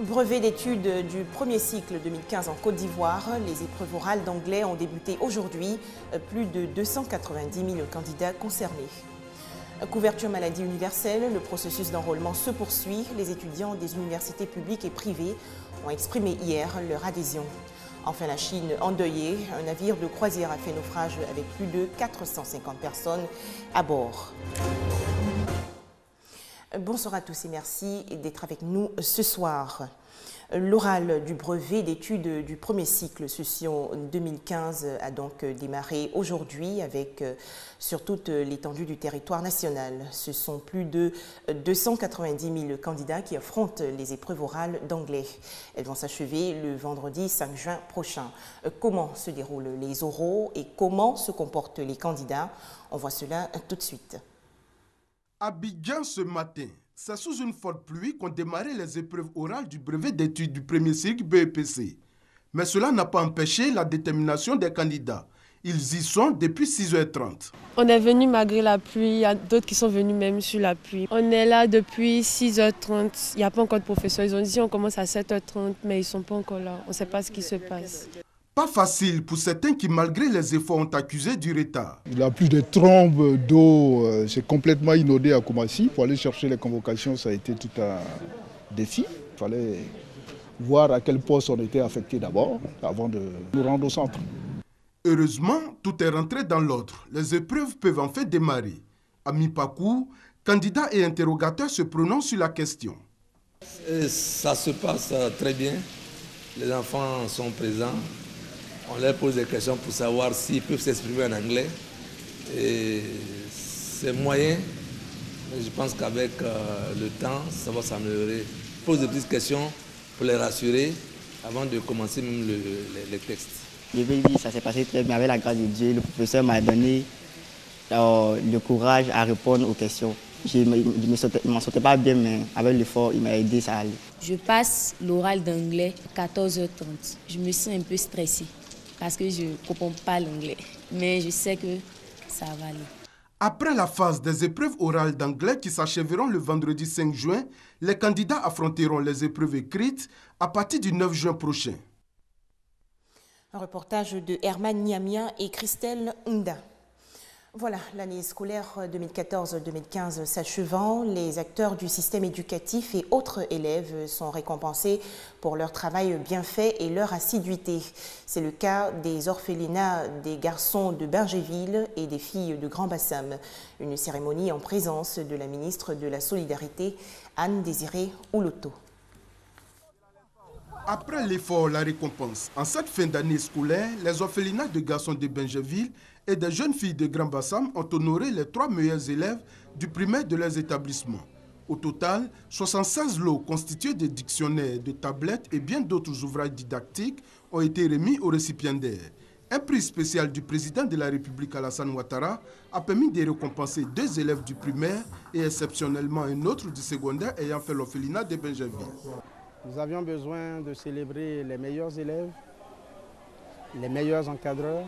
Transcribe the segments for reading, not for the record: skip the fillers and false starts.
Brevet d'études du premier cycle 2015 en Côte d'Ivoire, les épreuves orales d'anglais ont débuté aujourd'hui. Plus de 290 000 candidats concernés. Couverture maladie universelle, le processus d'enrôlement se poursuit. Les étudiants des universités publiques et privées ont exprimé hier leur adhésion. Enfin, la Chine endeuillée, un navire de croisière a fait naufrage avec plus de 450 personnes à bord. Bonsoir à tous et merci d'être avec nous ce soir. L'oral du brevet d'études du premier cycle session 2015 a donc démarré aujourd'hui avec sur toute l'étendue du territoire national. Ce sont plus de 290 000 candidats qui affrontent les épreuves orales d'anglais. Elles vont s'achever le vendredi 5 juin prochain. Comment se déroulent les oraux et comment se comportent les candidats? On voit cela tout de suite. Abidjan ce matin, c'est sous une forte pluie qu'ont démarré les épreuves orales du brevet d'études du premier cycle BEPC. Mais cela n'a pas empêché la détermination des candidats. Ils y sont depuis 6h30. On est venu malgré la pluie, il y a d'autres qui sont venus même sur la pluie. On est là depuis 6h30, il n'y a pas encore de professeurs. Ils ont dit qu'on commence à 7h30, mais ils ne sont pas encore là. On ne sait pas ce qui se passe. Pas facile pour certains qui, malgré les efforts, ont accusé du retard. Il y a plus de trombes d'eau, c'est complètement inondé à Koumassi. Pour aller chercher les convocations, ça a été tout un défi. Il fallait voir à quel poste on était affecté d'abord, avant de nous rendre au centre. Heureusement, tout est rentré dans l'ordre. Les épreuves peuvent enfin démarrer. Ami Pakou, candidat et interrogateur se prononcent sur la question. Ça se passe très bien. Les enfants sont présents. On leur pose des questions pour savoir s'ils peuvent s'exprimer en anglais. C'est moyen, mais je pense qu'avec le temps, ça va s'améliorer. Je pose des petites questions pour les rassurer avant de commencer même les textes. Je vais dire, ça s'est passé très bien avec la grâce de Dieu. Le professeur m'a donné le courage à répondre aux questions. Je ne m'en sortais pas bien, mais avec l'effort, il m'a aidé, ça allait. Je passe l'oral d'anglais à 14h30. Je me sens un peu stressée parce que je ne comprends pas l'anglais. Mais je sais que ça va aller. Après la phase des épreuves orales d'anglais qui s'achèveront le vendredi 5 juin, les candidats affronteront les épreuves écrites à partir du 9 juin prochain. Un reportage de Herman Niamia et Christelle Nda. Voilà, l'année scolaire 2014-2015 s'achevant, les acteurs du système éducatif et autres élèves sont récompensés pour leur travail bien fait et leur assiduité. C'est le cas des orphelinats des garçons de Bergéville et des filles de Grand-Bassam. Une cérémonie en présence de la ministre de la Solidarité, Anne-Désirée Ouloto. Après l'effort, la récompense. En cette fin d'année scolaire, les orphelinats de garçons de Bergéville et des jeunes filles de Grand-Bassam ont honoré les 3 meilleurs élèves du primaire de leurs établissements. Au total, 76 lots constitués de dictionnaires, de tablettes et bien d'autres ouvrages didactiques ont été remis aux récipiendaires. Un prix spécial du président de la République Alassane Ouattara a permis de récompenser 2 élèves du primaire et exceptionnellement un autre du secondaire ayant fait l'orphelinat de Bergéville. Nous avions besoin de célébrer les meilleurs élèves, les meilleurs encadreurs,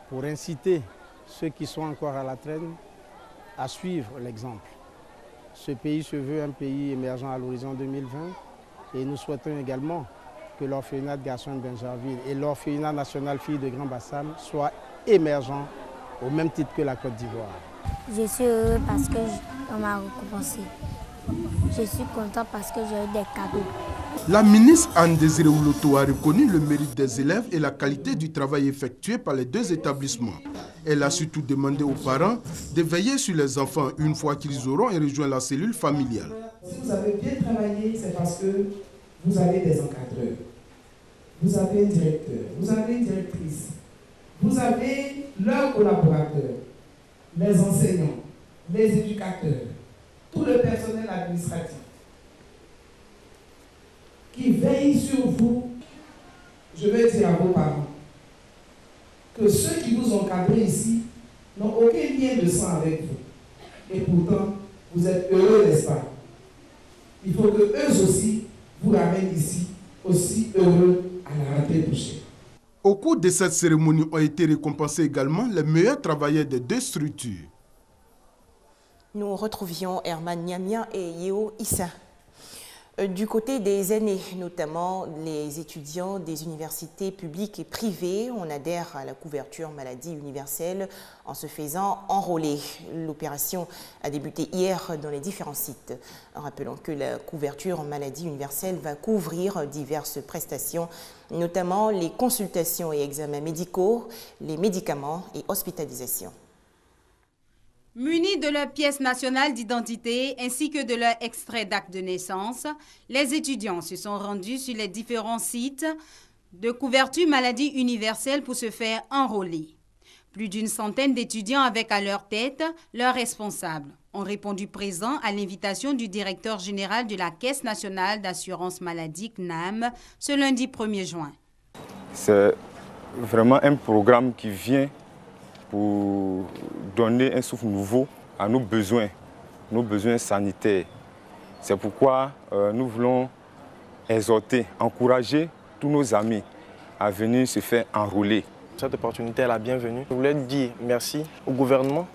pour inciter ceux qui sont encore à la traîne à suivre l'exemple. Ce pays se veut un pays émergent à l'horizon 2020 et nous souhaitons également que l'orphelinat de garçons de Bergéville et l'orphelinat national filles de Grand-Bassam soient émergents au même titre que la Côte d'Ivoire. Je suis heureux parce qu'on m'a récompensé. Je suis content parce que j'ai eu des cadeaux. La ministre Anne-Désirée Ouloto a reconnu le mérite des élèves et la qualité du travail effectué par les 2 établissements. Elle a surtout demandé aux parents de veiller sur les enfants une fois qu'ils auront rejoint la cellule familiale. Si vous avez bien travaillé, c'est parce que vous avez des encadreurs, vous avez un directeur, vous avez une directrice, vous avez leurs collaborateurs, les enseignants, les éducateurs, tout le personnel administratif qui veille sur vous. Je vais dire à vos parents que ceux qui vous ont cadré ici n'ont aucun lien de sang avec vous. Et pourtant, vous êtes heureux, n'est-ce pas? Il faut que eux aussi vous ramènent ici, aussi heureux à la rentrée prochaine. Au cours de cette cérémonie ont été récompensés également les meilleurs travailleurs des 2 structures. Nous retrouvions Herman Niamia et Yeo Issa. Du côté des aînés, notamment les étudiants des universités publiques et privées, on adhère à la couverture maladie universelle en se faisant enrôler. L'opération a débuté hier dans les différents sites. Rappelons que la couverture maladie universelle va couvrir diverses prestations, notamment les consultations et examens médicaux, les médicaments et hospitalisations. Munis de leur pièce nationale d'identité ainsi que de leur extrait d'acte de naissance, les étudiants se sont rendus sur les différents sites de couverture maladie universelle pour se faire enrôler. Plus d'une centaine d'étudiants avec à leur tête leurs responsables ont répondu présents à l'invitation du directeur général de la Caisse nationale d'assurance maladie CNAM ce lundi 1er juin. C'est vraiment un programme qui vient pour donner un souffle nouveau à nos besoins sanitaires. C'est pourquoi nous voulons exhorter, encourager tous nos amis à venir se faire enrôler. Cette opportunité est la bienvenue. Je voulais dire merci au gouvernement,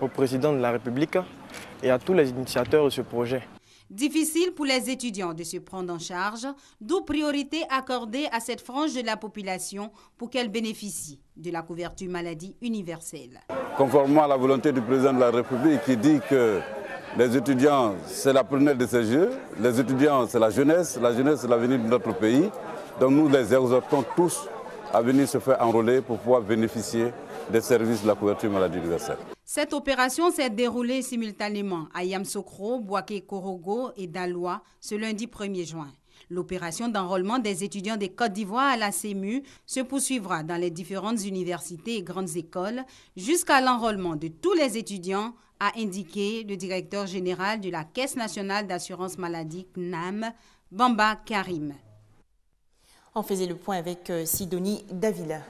au président de la République et à tous les initiateurs de ce projet. Difficile pour les étudiants de se prendre en charge, d'où priorité accordée à cette frange de la population pour qu'elle bénéficie de la couverture maladie universelle. Conformément à la volonté du président de la République qui dit que les étudiants, c'est la prunelle de ces Jeux, les étudiants, c'est la jeunesse, c'est l'avenir de notre pays. Donc nous les exhortons tous à venir se faire enrôler pour pouvoir bénéficier des services de la couverture maladie universelle. Cette opération s'est déroulée simultanément à Yamsokro, Boaké-Korogo et Daloa ce lundi 1er juin. L'opération d'enrôlement des étudiants des Côte d'Ivoire à la CEMU se poursuivra dans les différentes universités et grandes écoles jusqu'à l'enrôlement de tous les étudiants, a indiqué le directeur général de la Caisse nationale d'assurance maladie CNAM, Bamba Karim. On faisait le point avec Sidonie Davila.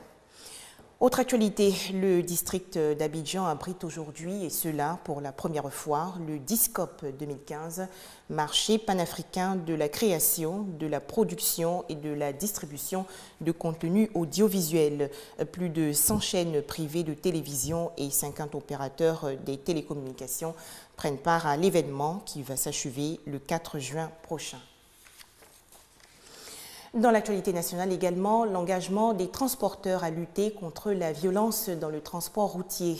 Autre actualité, le district d'Abidjan abrite aujourd'hui, et cela pour la première fois, le DISCOP 2015, marché panafricain de la création, de la production et de la distribution de contenus audiovisuels. Plus de 100 chaînes privées de télévision et 50 opérateurs des télécommunications prennent part à l'événement qui va s'achever le 4 juin prochain. Dans l'actualité nationale également, l'engagement des transporteurs à lutter contre la violence dans le transport routier.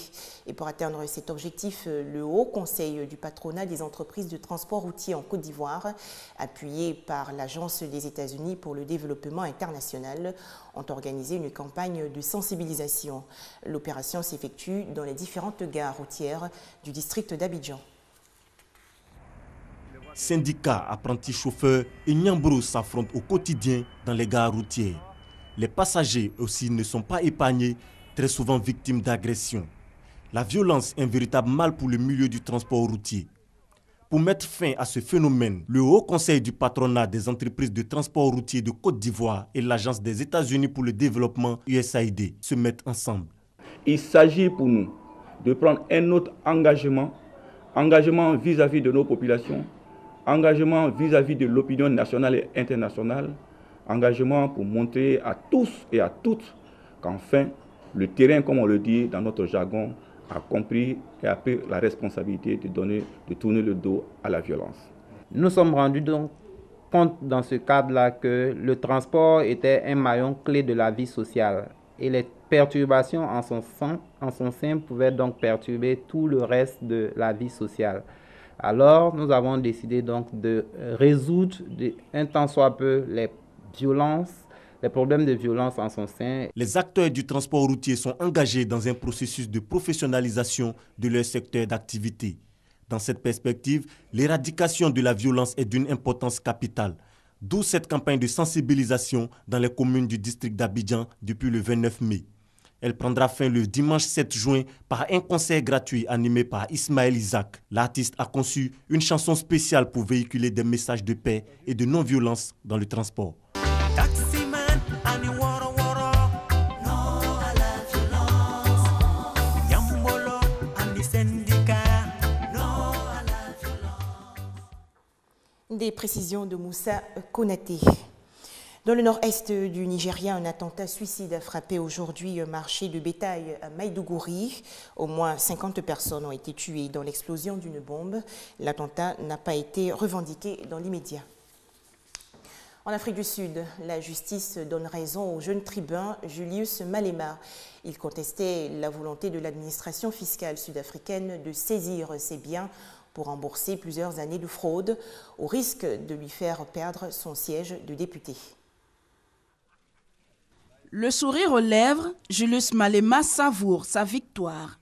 Et pour atteindre cet objectif, le Haut Conseil du patronat des entreprises de transport routier en Côte d'Ivoire, appuyé par l'Agence des États-Unis pour le développement international, ont organisé une campagne de sensibilisation. L'opération s'effectue dans les différentes gares routières du district d'Abidjan. Syndicats, apprentis chauffeurs et Niambro s'affrontent au quotidien dans les gares routières. Les passagers aussi ne sont pas épargnés, très souvent victimes d'agressions. La violence est un véritable mal pour le milieu du transport routier. Pour mettre fin à ce phénomène, le Haut Conseil du patronat des entreprises de transport routier de Côte d'Ivoire et l'Agence des États-Unis pour le développement USAID se mettent ensemble. Il s'agit pour nous de prendre un autre engagement vis-à-vis de nos populations, engagement vis-à-vis de l'opinion nationale et internationale, engagement pour montrer à tous et à toutes qu'enfin, le terrain, comme on le dit dans notre jargon, a compris et a pris la responsabilité de tourner le dos à la violence. Nous sommes rendus donc compte dans ce cadre-là que le transport était un maillon clé de la vie sociale et les perturbations en son sein pouvaient donc perturber tout le reste de la vie sociale. Alors, nous avons décidé donc de résoudre un tant soit peu les problèmes de violence en son sein. Les acteurs du transport routier sont engagés dans un processus de professionnalisation de leur secteur d'activité. Dans cette perspective, l'éradication de la violence est d'une importance capitale. D'où cette campagne de sensibilisation dans les communes du district d'Abidjan depuis le 29 mai. Elle prendra fin le dimanche 7 juin par un concert gratuit animé par Ismaël Isaac. L'artiste a conçu une chanson spéciale pour véhiculer des messages de paix et de non-violence dans le transport. Des précisions de Moussa Konaté. Dans le nord-est du Nigeria, un attentat suicide a frappé aujourd'hui un marché de bétail à Maïdougouri. Au moins 50 personnes ont été tuées dans l'explosion d'une bombe. L'attentat n'a pas été revendiqué dans l'immédiat. En Afrique du Sud, la justice donne raison au jeune tribun Julius Malema. Il contestait la volonté de l'administration fiscale sud-africaine de saisir ses biens pour rembourser plusieurs années de fraude, au risque de lui faire perdre son siège de député. Le sourire aux lèvres, Julius Malema savoure sa victoire.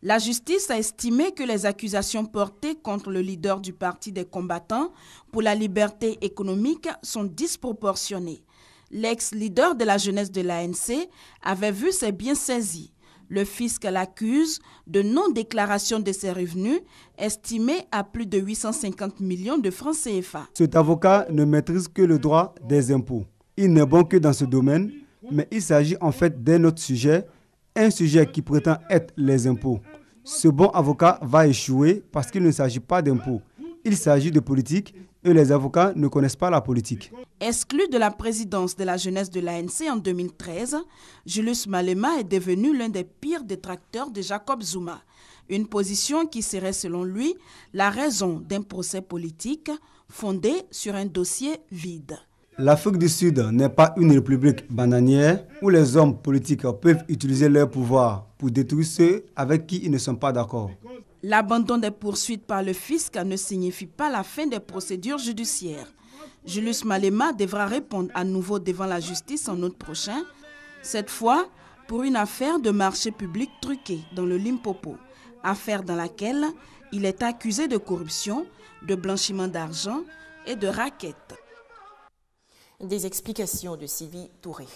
La justice a estimé que les accusations portées contre le leader du Parti des combattants pour la liberté économique sont disproportionnées. L'ex-leader de la jeunesse de l'ANC avait vu ses biens saisis. Le fisc l'accuse de non-déclaration de ses revenus, estimés à plus de 850 millions de francs CFA. Cet avocat ne maîtrise que le droit des impôts. Il n'est bon que dans ce domaine, mais il s'agit en fait d'un autre sujet, un sujet qui prétend être les impôts. Ce bon avocat va échouer parce qu'il ne s'agit pas d'impôts. Il s'agit de politique et les avocats ne connaissent pas la politique. Exclu de la présidence de la jeunesse de l'ANC en 2013, Julius Malema est devenu l'un des pires détracteurs de Jacob Zuma. Une position qui serait selon lui la raison d'un procès politique fondé sur un dossier vide. L'Afrique du Sud n'est pas une république bananière où les hommes politiques peuvent utiliser leur pouvoir pour détruire ceux avec qui ils ne sont pas d'accord. L'abandon des poursuites par le fisc ne signifie pas la fin des procédures judiciaires. Julius Malema devra répondre à nouveau devant la justice en août prochain, cette fois pour une affaire de marché public truqué dans le Limpopo, affaire dans laquelle il est accusé de corruption, de blanchiment d'argent et de racket. Des explications de Sylvie Touré.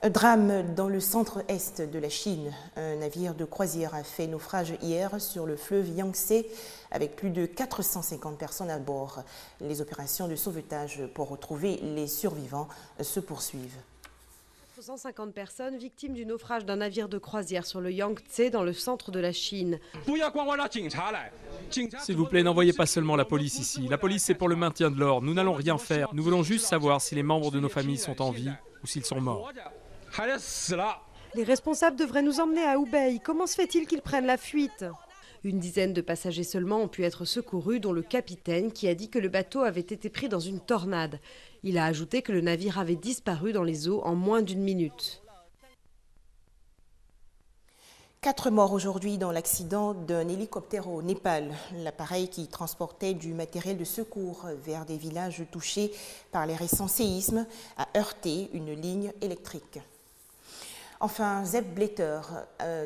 Un drame dans le centre-est de la Chine. Un navire de croisière a fait naufrage hier sur le fleuve Yangtze avec plus de 450 personnes à bord. Les opérations de sauvetage pour retrouver les survivants se poursuivent. 450 personnes victimes du naufrage d'un navire de croisière sur le Yangtze dans le centre de la Chine. S'il vous plaît, n'envoyez pas seulement la police ici. La police, c'est pour le maintien de l'ordre. Nous n'allons rien faire. Nous voulons juste savoir si les membres de nos familles sont en vie ou s'ils sont morts. Les responsables devraient nous emmener à Hubei. Comment se fait-il qu'ils prennent la fuite ? Une dizaine de passagers seulement ont pu être secourus, dont le capitaine qui a dit que le bateau avait été pris dans une tornade. Il a ajouté que le navire avait disparu dans les eaux en moins d'une minute. 4 morts aujourd'hui dans l'accident d'un hélicoptère au Népal. L'appareil qui transportait du matériel de secours vers des villages touchés par les récents séismes a heurté une ligne électrique. Enfin, Sepp Blatter,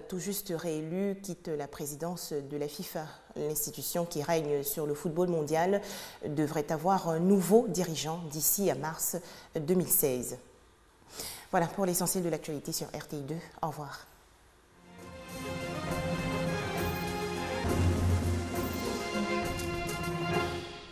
tout juste réélu, quitte la présidence de la FIFA. L'institution qui règne sur le football mondial devrait avoir un nouveau dirigeant d'ici à mars 2016. Voilà pour l'essentiel de l'actualité sur RTI2. Au revoir.